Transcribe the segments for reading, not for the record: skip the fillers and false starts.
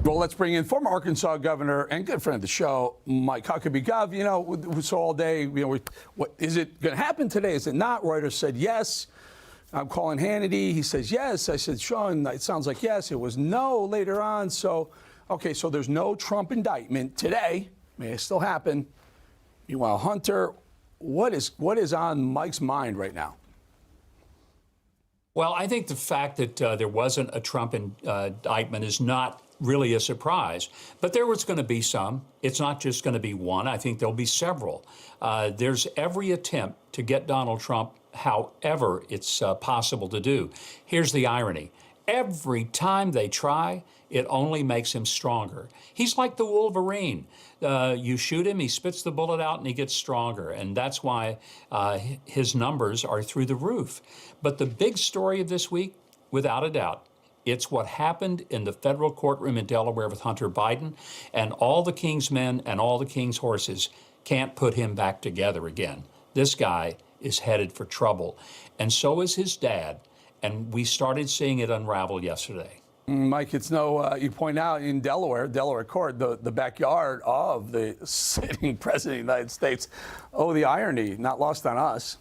Well, let's bring in former Arkansas governor and good friend of the show, Mike Huckabee. Gov, you know, we saw all day, what is it going to happen today? Is it not? Reuters said yes. I'm calling Hannity. He says yes. I said, Sean, it sounds like yes. It was no later on. So, okay, so there's no Trump indictment today. May it still happen. Meanwhile, Hunter, what is on Mike's mind right now? Well, I think the fact that there wasn't a Trump indictment is not really a surprise. But there was going to be some. It's not just going to be one. I think there'll be several. There's every attempt to get Donald Trump however it's possible to do. Here's the irony. Every time they try, it only makes him stronger. He's like the Wolverine. You shoot him, he spits the bullet out, and he gets stronger. And that's why his numbers are through the roof. But the big story of this week, without a doubt, it's what happened in the federal courtroom in Delaware with Hunter Biden, and all the king's men and all the king's horses can't put him back together again. This guy is headed for trouble, and so is his dad, and we started seeing it unravel yesterday. Mike, it's no, you point out in Delaware court, the backyard of the sitting president of the United States. Oh, the irony, not lost on us.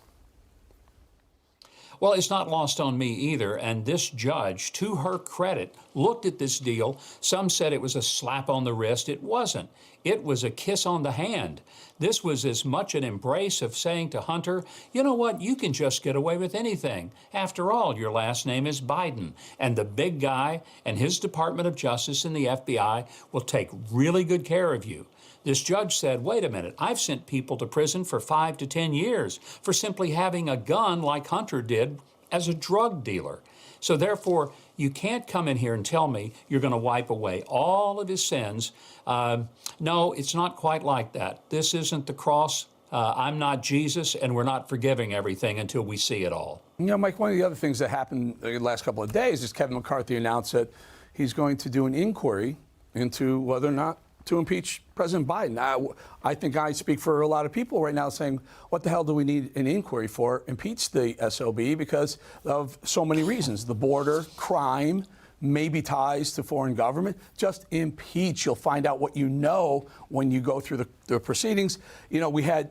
Well, it's not lost on me either, and this judge, to her credit, looked at this deal. Some said it was a slap on the wrist. It wasn't. It was a kiss on the hand. This was as much an embrace of saying to Hunter, you know what, you can just get away with anything. After all, your last name is Biden, and the big guy and his Department of Justice and the FBI will take really good care of you. This judge said, wait a minute, I've sent people to prison for 5 to 10 years for simply having a gun like Hunter did as a drug dealer. So therefore, you can't come in here and tell me you're going to wipe away all of his sins. No, it's not quite like that. This isn't the cross. I'm not Jesus, and we're not forgiving everything until we see it all. You know, Mike, one of the other things that happened the last couple of days is Kevin McCarthy announced that he's going to do an inquiry into whether or not to impeach President Biden. I think I speak for a lot of people right now saying, what the hell do we need an inquiry for? Impeach the SOB because of so many reasons. The border, crime, maybe ties to foreign government. Just impeach. You'll find out what you know when you go through the proceedings. You know, we had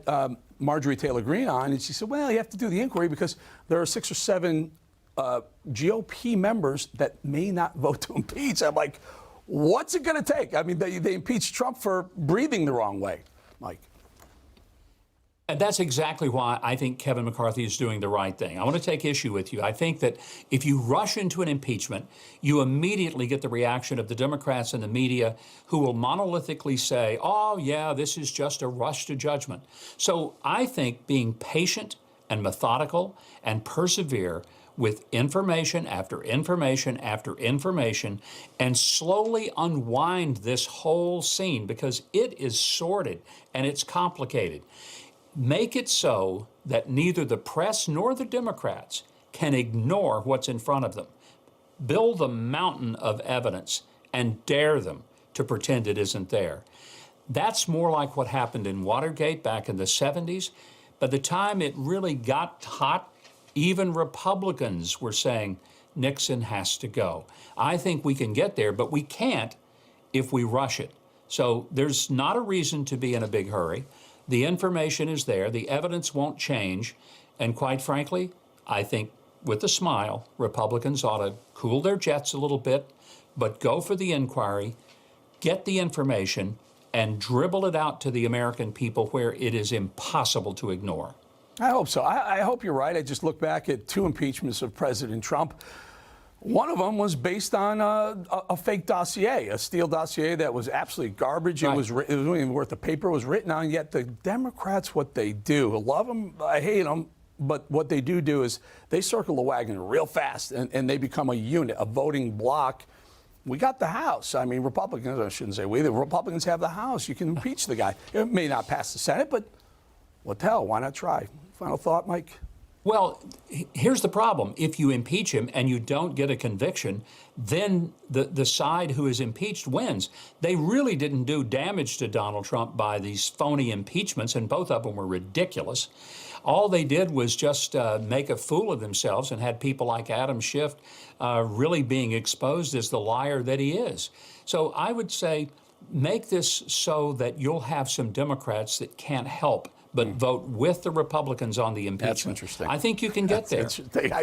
Marjorie Taylor Greene on, and she said, well, you have to do the inquiry because there are 6 or 7 GOP members that may not vote to impeach. I'm like, what's it going to take? I mean, they impeached Trump for breathing the wrong way, Mike. And that's exactly why I think Kevin McCarthy is doing the right thing. I want to take issue with you. I think that if you rush into an impeachment, you immediately get the reaction of the Democrats and the media who will monolithically say, oh, yeah, this is just a rush to judgment. So I think being patient and methodical and persevere with information after information after information and slowly unwind this whole scene because it is sordid and it's complicated. Make it so that neither the press nor the Democrats can ignore what's in front of them. Build a mountain of evidence and dare them to pretend it isn't there. That's more like what happened in Watergate back in the 70s. By the time it really got hot, even Republicans were saying Nixon has to go. I think we can get there, but we can't if we rush it. So there's not a reason to be in a big hurry. The information is there. The evidence won't change. And quite frankly, I think with a smile, Republicans ought to cool their jets a little bit, but go for the inquiry, get the information, and dribble it out to the American people where it is impossible to ignore. I hope so. I hope you're right. I just look back at 2 impeachments of President Trump. One of them was based on a fake dossier, a Steele dossier that was absolutely garbage. Right. It wasn't even worth the paper it was written on. Yet the Democrats, what they do, I love them, I hate them, but what they do is they circle the wagon real fast, and they become a unit, a voting bloc. We got the House. I mean, Republicans, I shouldn't say we, the Republicans have the House. You can impeach the guy. It may not pass the Senate, but what the hell? Why not try? Final thought, Mike? Well, here's the problem. If you impeach him and you don't get a conviction, then the side who is impeached wins. They really didn't do damage to Donald Trump by these phony impeachments, and both of them were ridiculous. All they did was just make a fool of themselves and had people like Adam Schiff really being exposed as the liar that he is. So I would say make this so that you'll have some Democrats that can't help but vote with the Republicans on the impeachment. That's interesting. I think you can get there.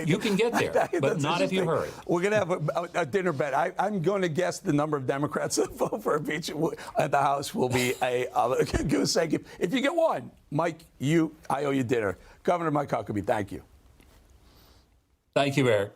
You can get there, but not if you hurry. We're going to have a dinner bet. I'm going to guess the number of Democrats that vote for impeachment at the House will be a goose egg. If you get one, Mike, I owe you dinner. Governor Mike Huckabee, thank you. Thank you, Eric.